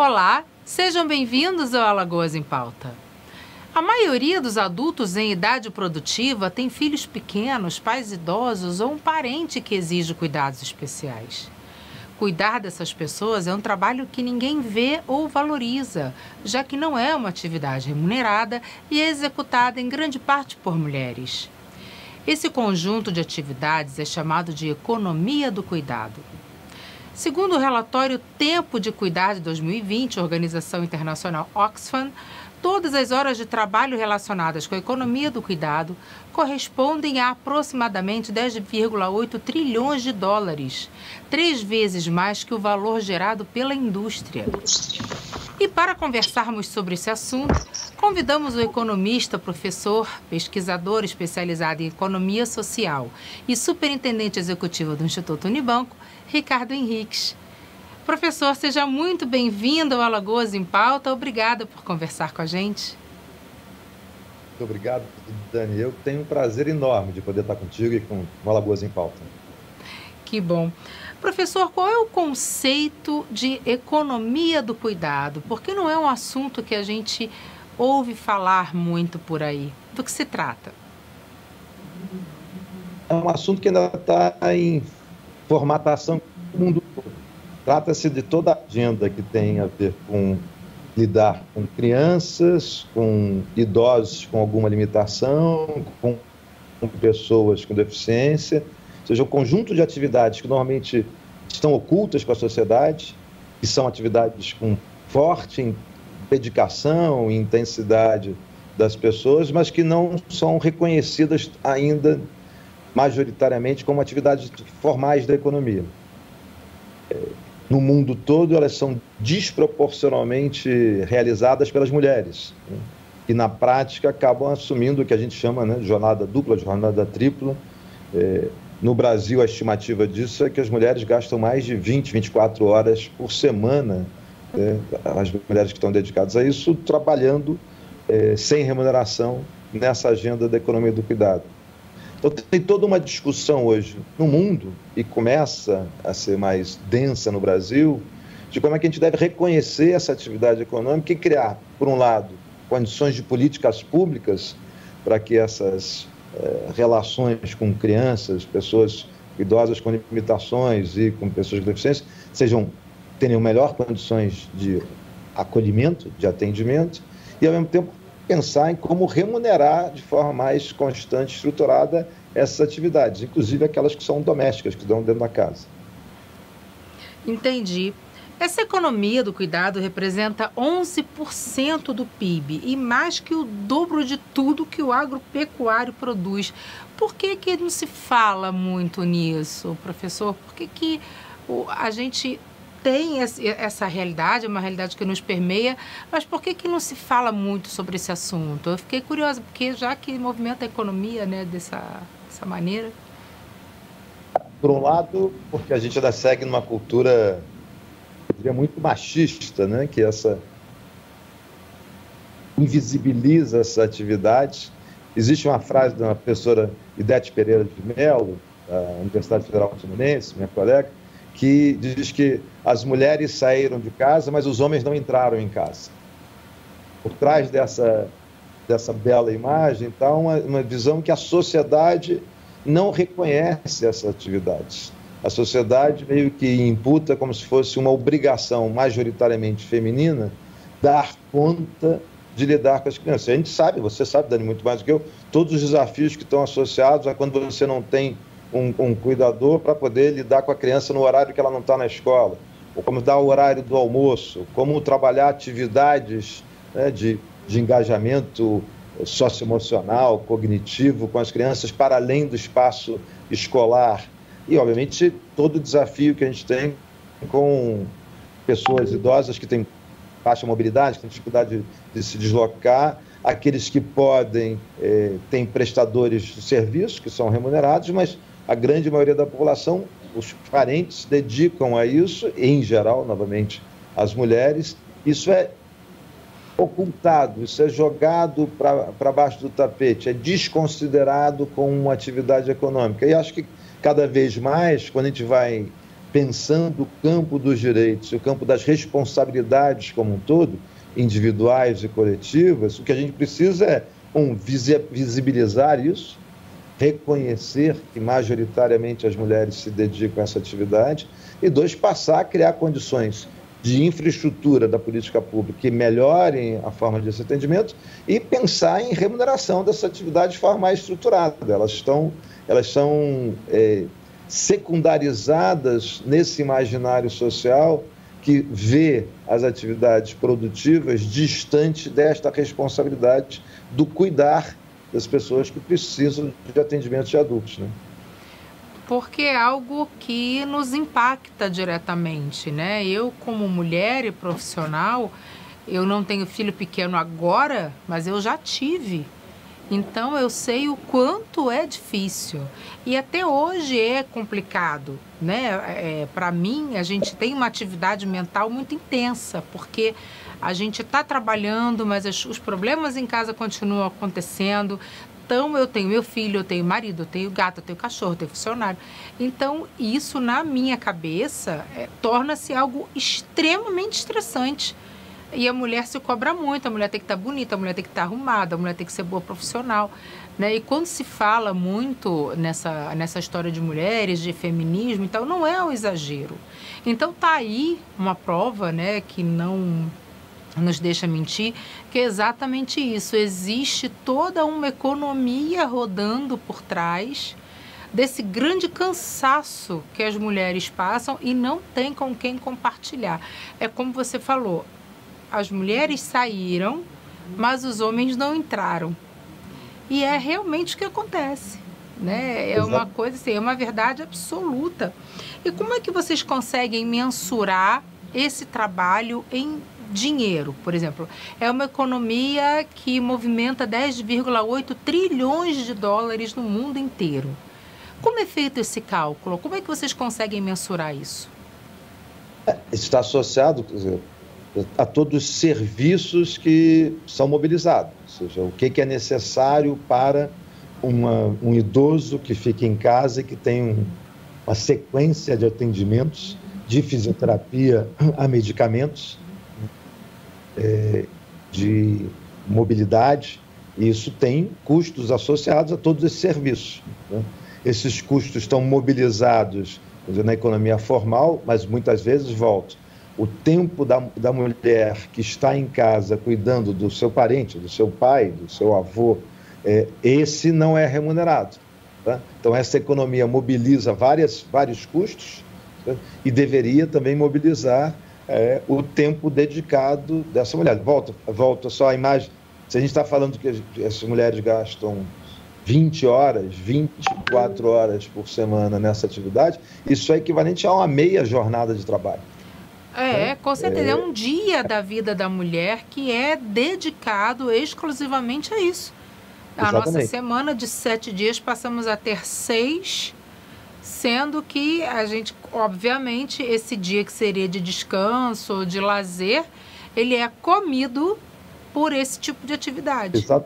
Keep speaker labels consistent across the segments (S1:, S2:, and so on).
S1: Olá, sejam bem-vindos ao Alagoas em Pauta. A maioria dos adultos em idade produtiva tem filhos pequenos, pais idosos ou um parente que exige cuidados especiais. Cuidar dessas pessoas é um trabalho que ninguém vê ou valoriza, já que não é uma atividade remunerada e é executada em grande parte por mulheres. Esse conjunto de atividades é chamado de economia do cuidado. Segundo o relatório Tempo de Cuidar de 2020, Organização Internacional Oxfam, todas as horas de trabalho relacionadas com a economia do cuidado correspondem a aproximadamente 10,8 trilhões de dólares, 3 vezes mais que o valor gerado pela indústria. E para conversarmos sobre esse assunto, convidamos o economista, professor, pesquisador especializado em economia social e superintendente executivo do Instituto Unibanco, Ricardo Henriques. Professor, seja muito bem-vindo ao Alagoas em Pauta. Obrigada por conversar com a gente.
S2: Muito obrigado, Dani. Eu tenho um prazer enorme de poder estar contigo e com o Alagoas em Pauta.
S1: Que bom. Professor, qual é o conceito de economia do cuidado? Porque não é um assunto que a gente ouve falar muito por aí. Do que se trata?
S2: É um assunto que ainda está em formatação no mundo todo. Trata-se de toda a agenda que tem a ver com lidar com crianças, com idosos com alguma limitação, com pessoas com deficiência, ou seja, um conjunto de atividades que normalmente estão ocultas para a sociedade, que são atividades com forte dedicação e intensidade das pessoas, mas que não são reconhecidas ainda majoritariamente como atividades formais da economia. No mundo todo, elas são desproporcionalmente realizadas pelas mulheres, né? E, na prática, acabam assumindo o que a gente chama, né, de jornada dupla, jornada tripla. No Brasil, a estimativa disso é que as mulheres gastam mais de 20, 24 horas por semana, as mulheres que estão dedicadas a isso, trabalhando sem remuneração nessa agenda da economia do cuidado. Então, tem toda uma discussão hoje no mundo, e começa a ser mais densa no Brasil, de como é que a gente deve reconhecer essa atividade econômica e criar, por um lado, condições de políticas públicas para que essas relações com crianças, pessoas idosas com limitações e com pessoas com deficiência tenham melhor condições de acolhimento, de atendimento, e, ao mesmo tempo, pensar em como remunerar de forma mais constante, estruturada, essas atividades, inclusive aquelas que são domésticas, que dão dentro da casa.
S1: Entendi. Essa economia do cuidado representa 11% do PIB e mais que o dobro de tudo que o agropecuário produz. Por que não se fala muito nisso, professor? Por que a gente tem essa realidade, é uma realidade que nos permeia, mas por que não se fala muito sobre esse assunto? Eu fiquei curiosa, porque já que movimenta a economia, né, dessa maneira.
S2: Por um lado, porque a gente ainda segue numa cultura, eu diria, muito machista, né, que invisibiliza essa atividade. Existe uma frase de uma professora Idete Pereira de Mello, da Universidade Federal Fluminense, minha colega, que diz que as mulheres saíram de casa, mas os homens não entraram em casa. Por trás dessa bela imagem está uma visão que a sociedade não reconhece essas atividades. A sociedade meio que imputa como se fosse uma obrigação majoritariamente feminina dar conta de lidar com as crianças. A gente sabe, você sabe, Dani, muito mais do que eu, todos os desafios que estão associados a quando você não tem um cuidador para poder lidar com a criança no horário que ela não está na escola, ou como dar o horário do almoço, como trabalhar atividades, né, de engajamento socioemocional, cognitivo com as crianças para além do espaço escolar. E, obviamente, todo o desafio que a gente tem com pessoas idosas que têm baixa mobilidade, que têm dificuldade de se deslocar, aqueles que podem, têm prestadores de serviços que são remunerados, mas a grande maioria da população, os parentes, dedicam a isso, em geral, novamente, as mulheres. Isso é ocultado, isso é jogado para baixo do tapete, é desconsiderado como uma atividade econômica. E acho que cada vez mais, quando a gente vai pensando o campo dos direitos, o campo das responsabilidades como um todo, individuais e coletivas, o que a gente precisa é, visibilizar isso, reconhecer que majoritariamente as mulheres se dedicam a essa atividade, e dois, passar a criar condições de infraestrutura da política pública que melhorem a forma desse atendimento e pensar em remuneração dessa atividade de forma mais estruturada. Elas são secundarizadas nesse imaginário social que vê as atividades produtivas distante desta responsabilidade do cuidar das pessoas que precisam de atendimento de adultos, né?
S1: Porque é algo que nos impacta diretamente, né? Eu, como mulher e profissional, eu não tenho filho pequeno agora, mas eu já tive. Então, eu sei o quanto é difícil. E até hoje é complicado, né? Para mim, a gente tem uma atividade mental muito intensa, porque a gente está trabalhando, mas os problemas em casa continuam acontecendo. Então, eu tenho meu filho, eu tenho marido, eu tenho gato, eu tenho cachorro, eu tenho funcionário. Então, isso na minha cabeça torna-se algo extremamente estressante. E a mulher se cobra muito, a mulher tem que estar bonita, a mulher tem que estar arrumada, a mulher tem que ser boa profissional, né? E quando se fala muito nessa história de mulheres, de feminismo, então não é um exagero. Então tá aí uma prova, né, que não nos deixa mentir, que é exatamente isso. Existe toda uma economia rodando por trás desse grande cansaço que as mulheres passam e não tem com quem compartilhar. É como você falou, as mulheres saíram, mas os homens não entraram. E é realmente o que acontece, né? É uma coisa assim, é uma verdade absoluta. E como é que vocês conseguem mensurar esse trabalho em dinheiro, por exemplo? É uma economia que movimenta 10,8 trilhões de dólares no mundo inteiro. Como é feito esse cálculo? Como é que vocês conseguem mensurar isso?
S2: Está associado, quer dizer, a todos os serviços que são mobilizados, ou seja, o que é necessário para um idoso que fica em casa e que tem uma sequência de atendimentos, de fisioterapia a medicamentos, de mobilidade, e isso tem custos associados a todos esses serviços, né? Esses custos estão mobilizados, quer dizer, na economia formal, mas muitas vezes voltam. O tempo da mulher que está em casa cuidando do seu parente, do seu pai, do seu avô, esse não é remunerado, tá? Então, essa economia mobiliza vários custos, tá? E deveria também mobilizar o tempo dedicado dessa mulher. Volta só a imagem. Se a gente está falando que as mulheres gastam 20 horas, 24 horas por semana nessa atividade, isso é equivalente a uma meia jornada de trabalho.
S1: Com certeza. É um dia da vida da mulher que é dedicado exclusivamente a isso. A nossa semana de 7 dias passamos a ter 6, sendo que a gente, obviamente, esse dia que seria de descanso, de lazer, ele é comido por esse tipo de atividade.
S2: Exato.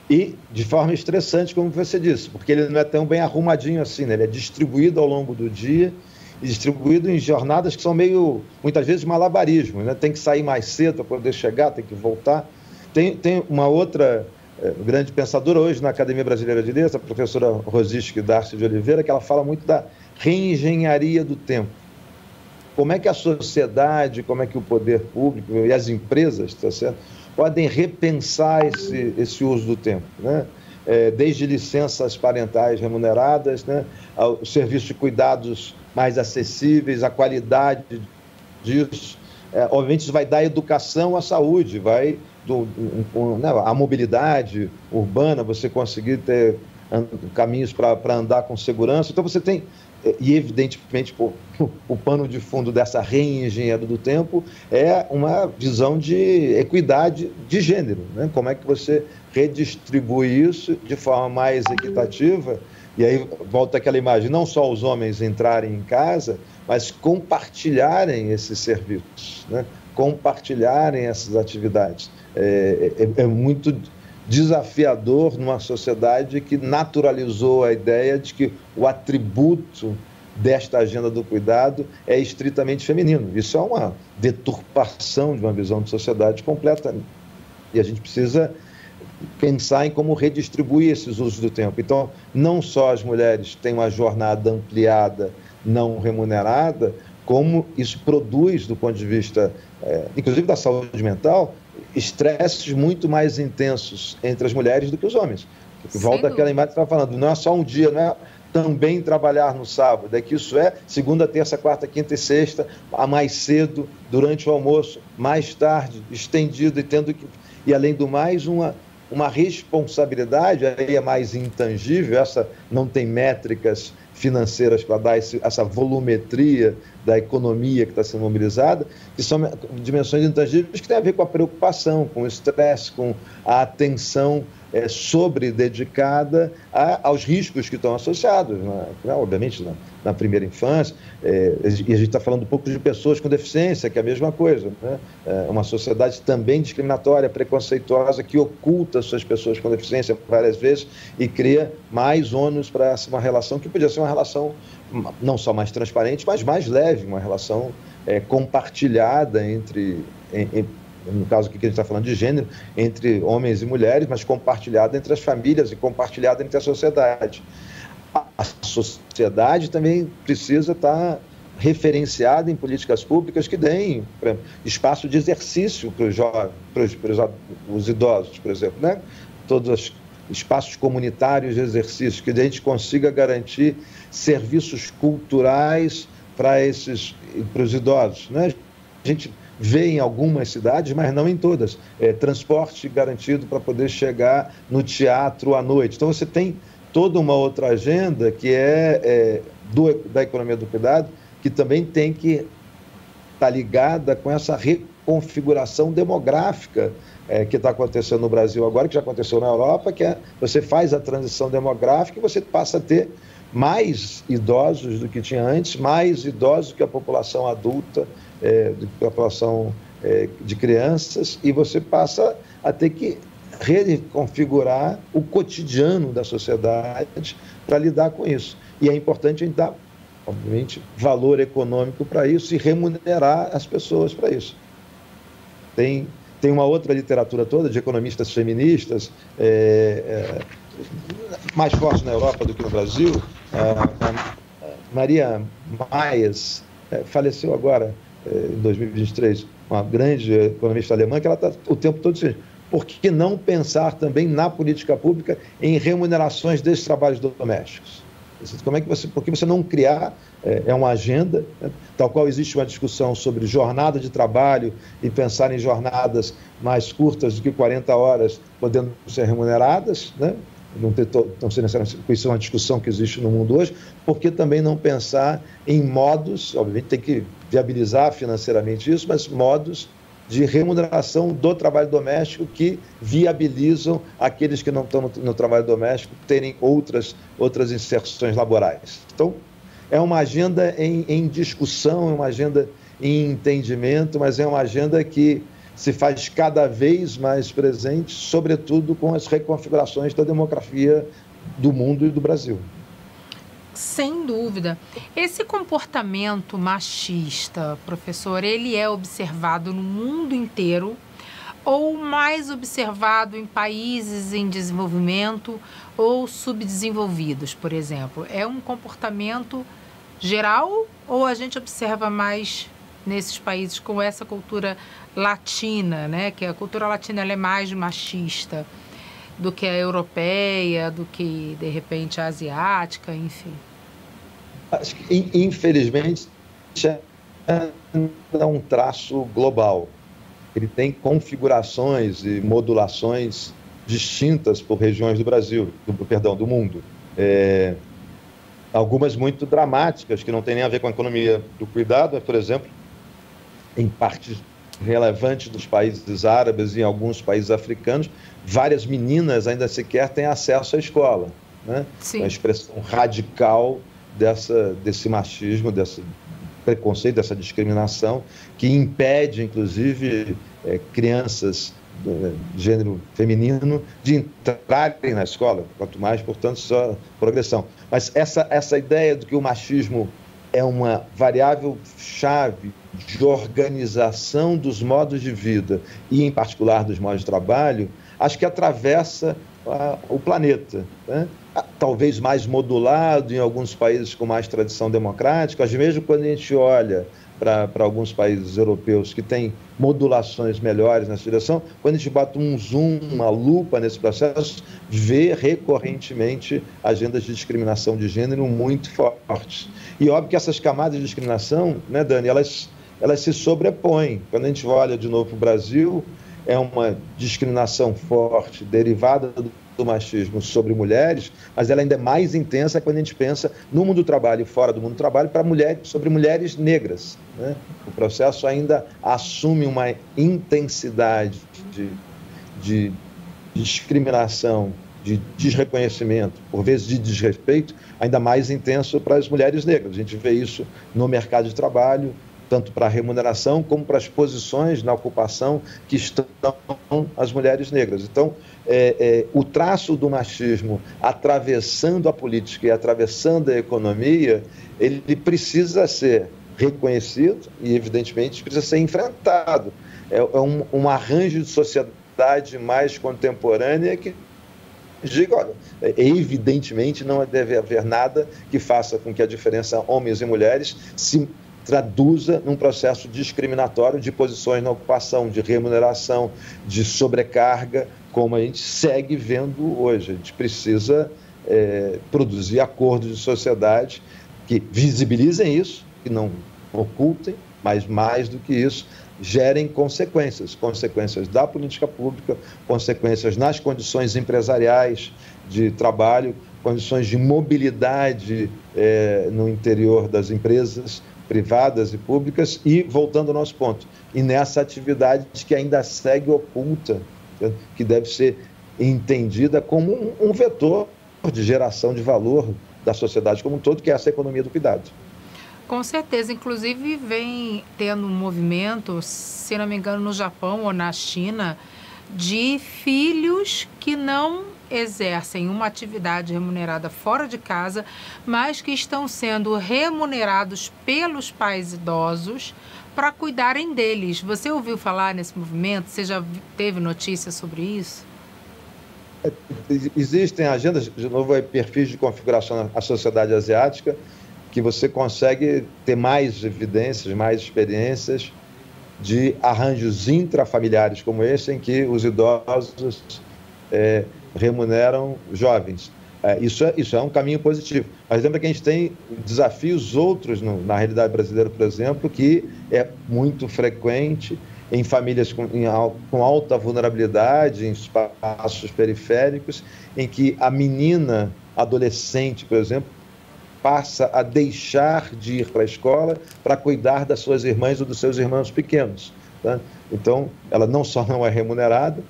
S2: E de forma estressante, como você disse, porque ele não é tão bem arrumadinho assim, né? Ele é distribuído ao longo do dia e distribuído em jornadas que são meio, muitas vezes, malabarismo, né? Tem que sair mais cedo para poder chegar, tem que voltar. Tem uma outra grande pensadora hoje na Academia Brasileira de Letras, a professora Rosisque Darcy de Oliveira, que ela fala muito da reengenharia do tempo. Como é que a sociedade, como é que o poder público e as empresas, tá certo, podem repensar esse uso do tempo, né? Desde licenças parentais remuneradas, né, ao serviço de cuidados mais acessíveis, a qualidade disso. Obviamente, isso vai dar educação à saúde, vai a mobilidade urbana, você conseguir ter caminhos para andar com segurança. Então, você tem, e evidentemente, o pano de fundo dessa reengenharia do tempo é uma visão de equidade de gênero, né? Como é que você redistribui isso de forma mais equitativa? E aí volta aquela imagem, não só os homens entrarem em casa, mas compartilharem esses serviços, né? Compartilharem essas atividades. É muito desafiador numa sociedade que naturalizou a ideia de que o atributo desta agenda do cuidado é estritamente feminino. Isso é uma deturpação de uma visão de sociedade completa. E a gente precisa pensar em como redistribuir esses usos do tempo. Então, não só as mulheres têm uma jornada ampliada, não remunerada, como isso produz, do ponto de vista, inclusive da saúde mental, estresses muito mais intensos entre as mulheres do que os homens. Volta àquela imagem que você estava falando, não é só um dia, não é também trabalhar no sábado, é que isso é segunda, terça, quarta, quinta e sexta, a mais cedo, durante o almoço, mais tarde, estendido, e além do mais, uma responsabilidade, aí é mais intangível, essa não tem métricas financeiras para dar essa volumetria da economia que está sendo mobilizada, que são dimensões intangíveis que têm a ver com a preocupação, com o estresse, com a atenção dedicada aos riscos que estão associados, obviamente, na primeira infância, e a gente está falando um pouco de pessoas com deficiência, que é a mesma coisa, né? Uma sociedade também discriminatória, preconceituosa, que oculta suas pessoas com deficiência várias vezes e cria mais ônus para uma relação que podia ser uma relação não só mais transparente, mas mais leve, uma relação compartilhada no caso aqui que a gente está falando de gênero, entre homens e mulheres, mas compartilhada entre as famílias e compartilhada entre a sociedade. A sociedade também precisa estar referenciada em políticas públicas que deem espaço de exercício para os jovens, para os idosos, por exemplo, né? Todos os espaços comunitários de exercício, que a gente consiga garantir serviços culturais para os idosos, né? A gente vê em algumas cidades, mas não em todas, transporte garantido para poder chegar no teatro à noite. Então você tem toda uma outra agenda que da economia do cuidado, que também tem que estar ligada com essa reconfiguração demográfica que está acontecendo no Brasil agora, que já aconteceu na Europa, que você faz a transição demográfica e você passa a ter mais idosos do que tinha antes, mais idosos do que a população adulta, da população de crianças, e você passa a ter que reconfigurar o cotidiano da sociedade para lidar com isso. E é importante a gente dar, obviamente, valor econômico para isso e remunerar as pessoas para isso. Tem uma outra literatura toda de economistas feministas, mais forte na Europa do que no Brasil. Maria Myers faleceu agora, em 2023, uma grande economista alemã, que ela está o tempo todo dizendo: por que não pensar também na política pública em remunerações desses trabalhos domésticos? Por que você não criar uma agenda, né, tal qual existe uma discussão sobre jornada de trabalho e pensar em jornadas mais curtas do que 40 horas podendo ser remuneradas, né? Não sei necessariamente isso é uma discussão que existe no mundo hoje, porque também não pensar em modos, obviamente tem que viabilizar financeiramente isso, mas modos de remuneração do trabalho doméstico que viabilizam aqueles que não estão no trabalho doméstico terem outras inserções laborais. Então, é uma agenda em discussão, é uma agenda em entendimento, mas é uma agenda que se faz cada vez mais presente, sobretudo com as reconfigurações da demografia do mundo e do Brasil.
S1: Sem dúvida. Esse comportamento machista, professor, ele é observado no mundo inteiro ou mais observado em países em desenvolvimento ou subdesenvolvidos, por exemplo? É um comportamento geral ou a gente observa mais nesses países com essa cultura latina, né? Que a cultura latina ela é mais machista do que a europeia, do que, de repente, a asiática, enfim?
S2: Acho que, infelizmente, é um traço global. Ele tem configurações e modulações distintas por regiões do Brasil, do mundo. Algumas muito dramáticas, que não tem nem a ver com a economia do cuidado, por exemplo, em partes relevantes dos países árabes e em alguns países africanos, várias meninas ainda sequer têm acesso à escola, né?
S1: Sim.
S2: Uma expressão radical desse machismo, desse preconceito, dessa discriminação, que impede, inclusive, crianças de gênero feminino de entrarem na escola, quanto mais, portanto, só progressão. Mas essa ideia de que o machismo é uma variável chave de organização dos modos de vida e, em particular, dos modos de trabalho, acho que atravessa o planeta, né? Talvez mais modulado em alguns países com mais tradição democrática, mas mesmo quando a gente olha para alguns países europeus que têm modulações melhores nessa direção, quando a gente bota um zoom, uma lupa nesse processo, vê recorrentemente agendas de discriminação de gênero muito fortes. E óbvio que essas camadas de discriminação, né, Dani, elas se sobrepõem. Quando a gente olha de novo para o Brasil, é uma discriminação forte derivada do machismo sobre mulheres, mas ela ainda é mais intensa quando a gente pensa no mundo do trabalho e fora do mundo do trabalho para mulheres, sobre mulheres negras, né? O processo ainda assume uma intensidade de discriminação, de desreconhecimento, por vezes de desrespeito, ainda mais intenso para as mulheres negras. A gente vê isso no mercado de trabalho, tanto para a remuneração como para as posições na ocupação que estão as mulheres negras. Então, o traço do machismo atravessando a política e atravessando a economia, ele precisa ser reconhecido e, evidentemente, precisa ser enfrentado. É um arranjo de sociedade mais contemporânea que diga, olha, evidentemente não deve haver nada que faça com que a diferença homens e mulheres se traduza num processo discriminatório de posições na ocupação, de remuneração, de sobrecarga, como a gente segue vendo hoje. A gente precisa produzir acordos de sociedade que visibilizem isso, que não ocultem, mas mais do que isso, gerem consequências da política pública, consequências nas condições empresariais de trabalho, condições de mobilidade no interior das empresas privadas e públicas e, voltando ao nosso ponto, e nessa atividade que ainda segue oculta, que deve ser entendida como um vetor de geração de valor da sociedade como um todo, que é essa economia do cuidado.
S1: Com certeza, inclusive vem tendo um movimento, se não me engano, no Japão ou na China, de filhos que não exercem uma atividade remunerada fora de casa, mas que estão sendo remunerados pelos pais idosos para cuidarem deles. Você ouviu falar nesse movimento? Você já teve notícia sobre isso?
S2: Existem agendas, de novo, perfis de configuração na sociedade asiática, que você consegue ter mais evidências, mais experiências de arranjos intrafamiliares como esse, em que os idosos remuneram jovens. Isso é um caminho positivo. Mas lembra que a gente tem desafios outros na realidade brasileira, por exemplo, que é muito frequente em famílias com alta vulnerabilidade, em espaços periféricos, em que a menina adolescente, por exemplo, passa a deixar de ir para a escola para cuidar das suas irmãs ou dos seus irmãos pequenos. Tá? Então, ela não só não é remunerada,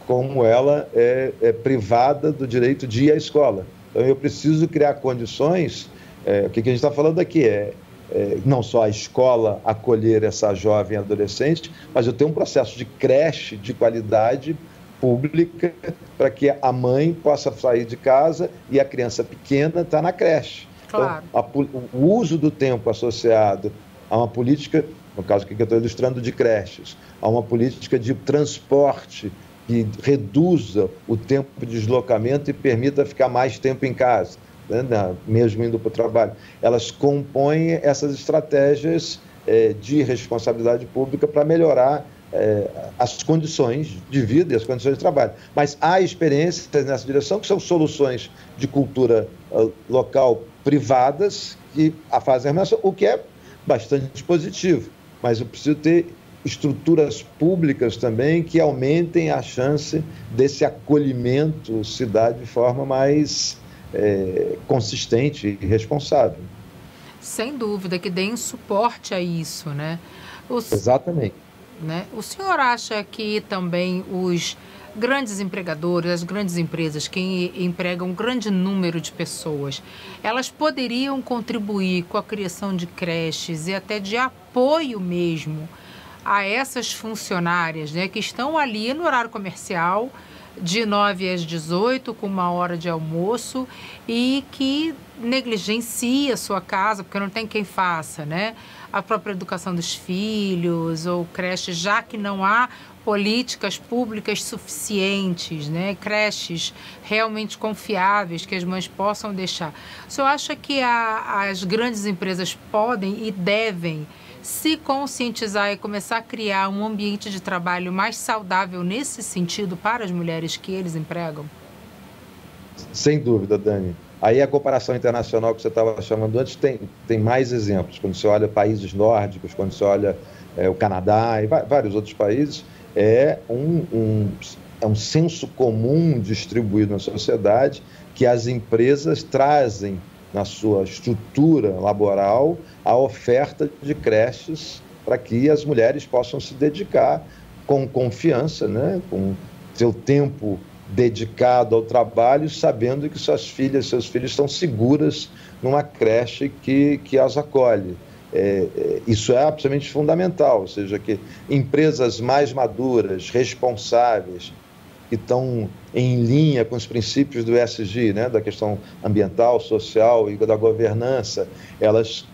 S2: como ela é privada do direito de ir à escola. Então, eu preciso criar condições. O que a gente está falando aqui não só a escola acolher essa jovem adolescente, mas eu tenho um processo de creche de qualidade pública para que a mãe possa sair de casa e a criança pequena está na creche.
S1: Claro.
S2: Então, o uso do tempo associado a uma política, no caso que eu estou ilustrando de creches, a uma política de transporte que reduza o tempo de deslocamento e permita ficar mais tempo em casa, né, mesmo indo para o trabalho. Elas compõem essas estratégias de responsabilidade pública para melhorar as condições de vida e as condições de trabalho. Mas há experiências nessa direção que são soluções de cultura local privadas que fazem a remuneração, o que é bastante positivo. Mas eu preciso ter estruturas públicas também que aumentem a chance desse acolhimento se dar de forma mais consistente e responsável.
S1: Sem dúvida, que deem suporte a isso, né?
S2: Exatamente.
S1: Né? O senhor acha que também os grandes empregadores, as grandes empresas que empregam um grande número de pessoas, elas poderiam contribuir com a criação de creches e até de apoio mesmo a essas funcionárias, né, que estão ali no horário comercial, de 9 às 18, com 1 hora de almoço, e que negligencia a sua casa, porque não tem quem faça, né? A própria educação dos filhos, ou creches, já que não há políticas públicas suficientes, né? Creches realmente confiáveis que as mães possam deixar. O senhor acha que as grandes empresas podem e devem se conscientizar e começar a criar um ambiente de trabalho mais saudável nesse sentido para as mulheres que eles empregam?
S2: Sem dúvida, Dani. Aí a comparação internacional que você estava chamando antes tem mais exemplos. Quando você olha países nórdicos, quando você olha o Canadá e vários outros países, é um senso comum distribuído na sociedade que as empresas trazem na sua estrutura laboral a oferta de creches para que as mulheres possam se dedicar com confiança, né? Com seu tempo dedicado ao trabalho, sabendo que suas filhas, seus filhos estão seguras numa creche que as acolhe. Isso é absolutamente fundamental, ou seja, que empresas mais maduras, responsáveis, que estão em linha com os princípios do ESG, né, da questão ambiental, social e da governança, elas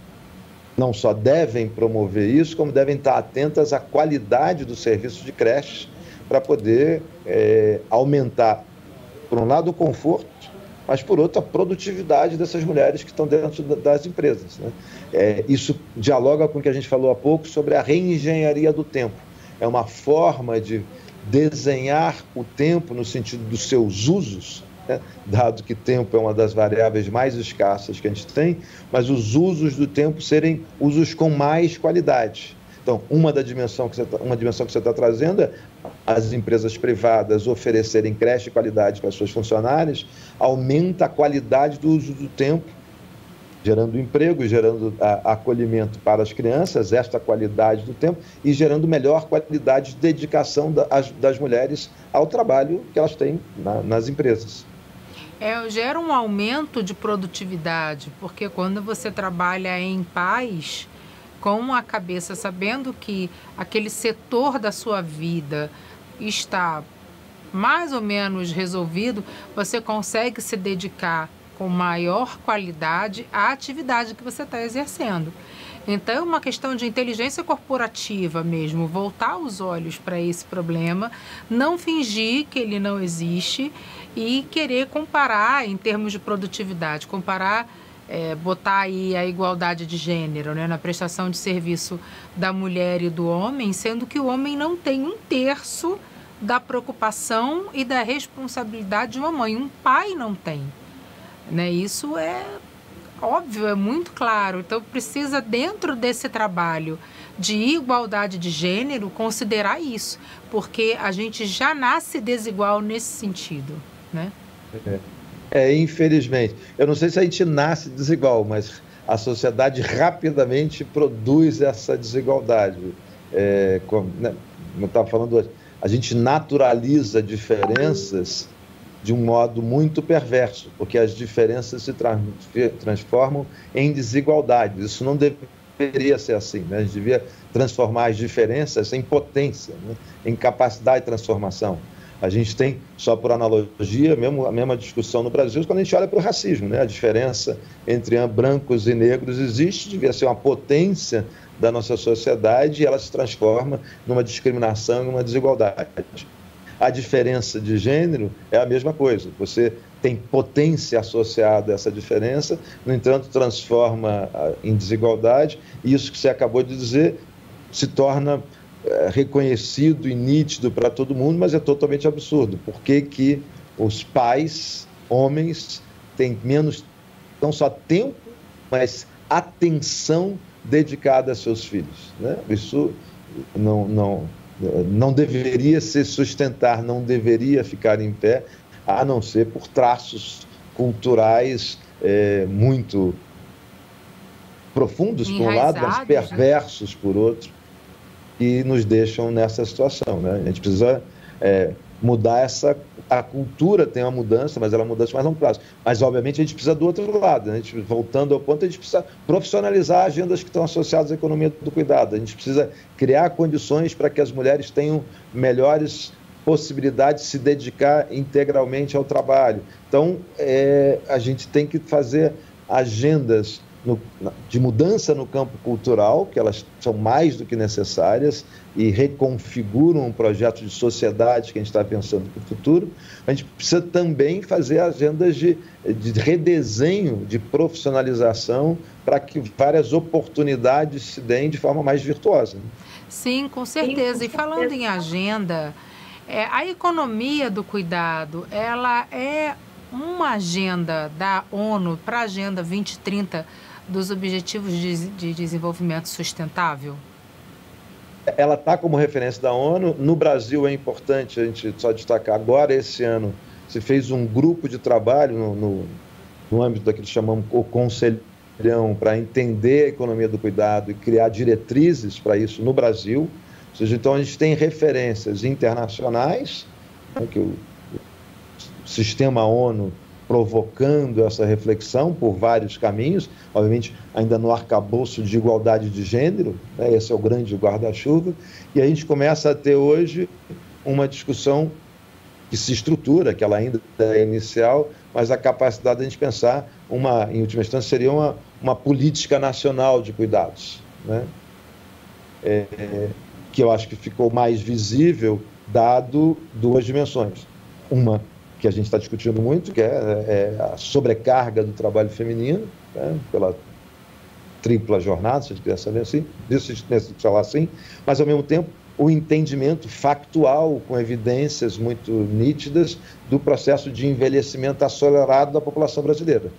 S2: não só devem promover isso, como devem estar atentas à qualidade do serviço de creches para poder aumentar, por um lado, o conforto, mas, por outro, a produtividade dessas mulheres que estão dentro das empresas, né? Isso dialoga com o que a gente falou há pouco sobre a reengenharia do tempo. É uma forma de desenhar o tempo no sentido dos seus usos, né? Dado que tempo é uma das variáveis mais escassas que a gente tem, mas os usos do tempo serem usos com mais qualidade. Então, uma dimensão que você está trazendo é as empresas privadas oferecerem creche de qualidade para as suas funcionárias, aumenta a qualidade do uso do tempo, gerando emprego, gerando acolhimento para as crianças, esta qualidade do tempo, e gerando melhor qualidade de dedicação das mulheres ao trabalho que elas têm nas empresas.
S1: Gera um aumento de produtividade, porque quando você trabalha em paz, com a cabeça sabendo que aquele setor da sua vida está mais ou menos resolvido, você consegue se dedicar com maior qualidade à atividade que você está exercendo. Então, é uma questão de inteligência corporativa mesmo, voltar os olhos para esse problema, não fingir que ele não existe e querer comparar em termos de produtividade, botar aí a igualdade de gênero, né, na prestação de serviço da mulher e do homem, sendo que o homem não tem 1/3 da preocupação e da responsabilidade de uma mãe. Um pai não tem, né? Isso é óbvio, é muito claro. Então, precisa, dentro desse trabalho de igualdade de gênero, considerar isso, porque a gente já nasce desigual nesse sentido, né?
S2: Infelizmente. Eu não sei se a gente nasce desigual, mas a sociedade rapidamente produz essa desigualdade. Como eu estava falando hoje, a gente naturaliza diferenças de um modo muito perverso, porque as diferenças se transformam em desigualdades. Isso não deveria ser assim, né? A gente devia transformar as diferenças em potência, né? Em capacidade de transformação. A gente tem, só por analogia, a mesma discussão no Brasil quando a gente olha para o racismo, né? A diferença entre brancos e negros existe, devia ser uma potência da nossa sociedade e ela se transforma numa discriminação e numa desigualdade. A diferença de gênero é a mesma coisa. Você tem potência associada a essa diferença, no entanto, transforma em desigualdade, e isso que você acabou de dizer se torna reconhecido e nítido para todo mundo, mas é totalmente absurdo. Por que os pais, homens, têm menos, não só tempo, mas atenção dedicada a seus filhos, né? Isso não deveria se sustentar, não deveria ficar em pé, a não ser por traços culturais muito profundos, por um lado, mas perversos, por outro, que nos deixam nessa situação, né? A gente precisa mudar a cultura tem uma mudança, mas ela é uma mudança mais longo prazo. Mas, obviamente, a gente precisa do outro lado, né? Voltando ao ponto, a gente precisa profissionalizar agendas que estão associadas à economia do cuidado. A gente precisa criar condições para que as mulheres tenham melhores possibilidade de se dedicar integralmente ao trabalho. Então, a gente tem que fazer agendas de mudança no campo cultural, que elas são mais do que necessárias e reconfiguram um projeto de sociedade que a gente está pensando para o futuro. A gente precisa também fazer agendas de redesenho, de profissionalização, para que várias oportunidades se deem de forma mais virtuosa.
S1: Sim, com certeza. E falando em agenda, a economia do cuidado, ela é uma agenda da ONU para a Agenda 2030 dos Objetivos de Desenvolvimento Sustentável?
S2: Ela está como referência da ONU. No Brasil é importante a gente só destacar, agora esse ano se fez um grupo de trabalho no âmbito daquilo que chamamos o Conselhão, para entender a economia do cuidado e criar diretrizes para isso no Brasil. Ou seja, então a gente tem referências internacionais, né, que o sistema ONU provocando essa reflexão por vários caminhos, obviamente ainda no arcabouço de igualdade de gênero, né, esse é o grande guarda-chuva, e a gente começa a ter hoje uma discussão que se estrutura, que ela ainda é inicial, mas a capacidade de a gente pensar, em última instância, seria uma política nacional de cuidados, né? Que eu acho que ficou mais visível, dado duas dimensões. Uma que a gente está discutindo muito, que é a sobrecarga do trabalho feminino, né, pela tripla jornada, se a gente quiser saber assim, falar assim, mas ao mesmo tempo o entendimento factual, com evidências muito nítidas, do processo de envelhecimento acelerado da população brasileira.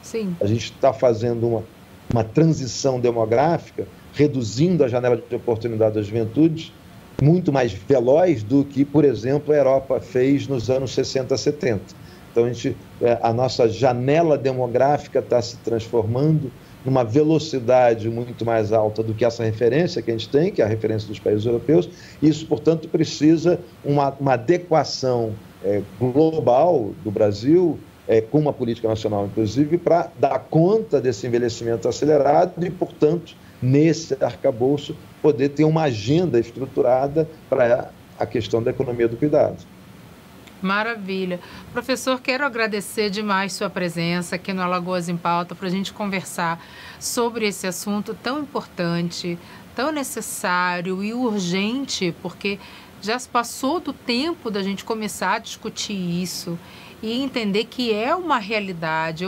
S1: Sim.
S2: A gente está fazendo uma transição demográfica, reduzindo a janela de oportunidade da juventude, muito mais veloz do que, por exemplo, a Europa fez nos anos 60, 70. Então, a nossa janela demográfica está se transformando numa velocidade muito mais alta do que essa referência que a gente tem, que é a referência dos países europeus. Isso, portanto, precisa uma adequação global do Brasil, com uma política nacional, inclusive, para dar conta desse envelhecimento acelerado e, portanto, nesse arcabouço, poder ter uma agenda estruturada para a questão da economia do cuidado.
S1: Maravilha. Professor, quero agradecer demais sua presença aqui no Alagoas em Pauta para a gente conversar sobre esse assunto tão importante, tão necessário e urgente, porque já se passou do tempo da gente começar a discutir isso e entender que é uma realidade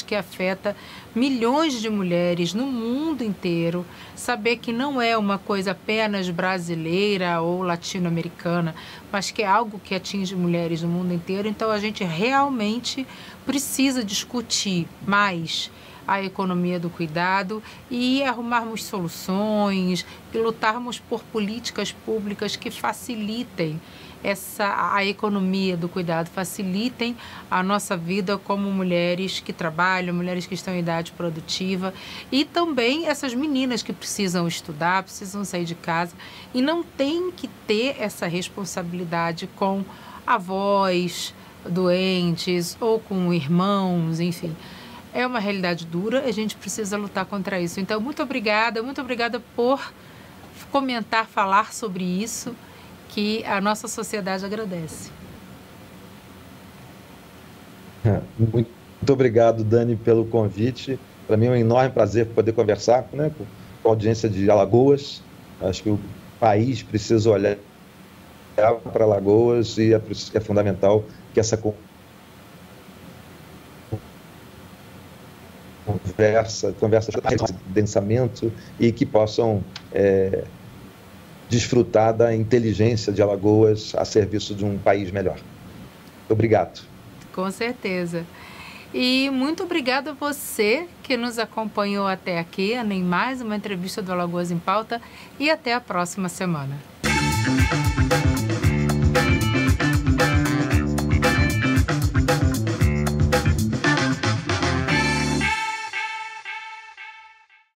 S1: que afeta milhões de mulheres no mundo inteiro, saber que não é uma coisa apenas brasileira ou latino-americana, mas que é algo que atinge mulheres no mundo inteiro. Então a gente realmente precisa discutir mais a economia do cuidado e arrumarmos soluções e lutarmos por políticas públicas que facilitem a economia do cuidado, facilitem a nossa vida como mulheres que trabalham, mulheres que estão em idade produtiva e também essas meninas que precisam estudar, precisam sair de casa e não têm que ter essa responsabilidade com avós doentes ou com irmãos, enfim. É uma realidade dura, a gente precisa lutar contra isso. Então, muito obrigada por comentar, falar sobre isso, que a nossa sociedade agradece.
S2: Muito obrigado, Dani, pelo convite. Para mim é um enorme prazer poder conversar, né, com a audiência de Alagoas. Acho que o país precisa olhar para Alagoas e é fundamental que essa conversa densamento e que possam desfrutar da inteligência de Alagoas a serviço de um país melhor. Obrigado.
S1: Com certeza. E muito obrigada a você que nos acompanhou até aqui em mais uma entrevista do Alagoas em Pauta e até a próxima semana.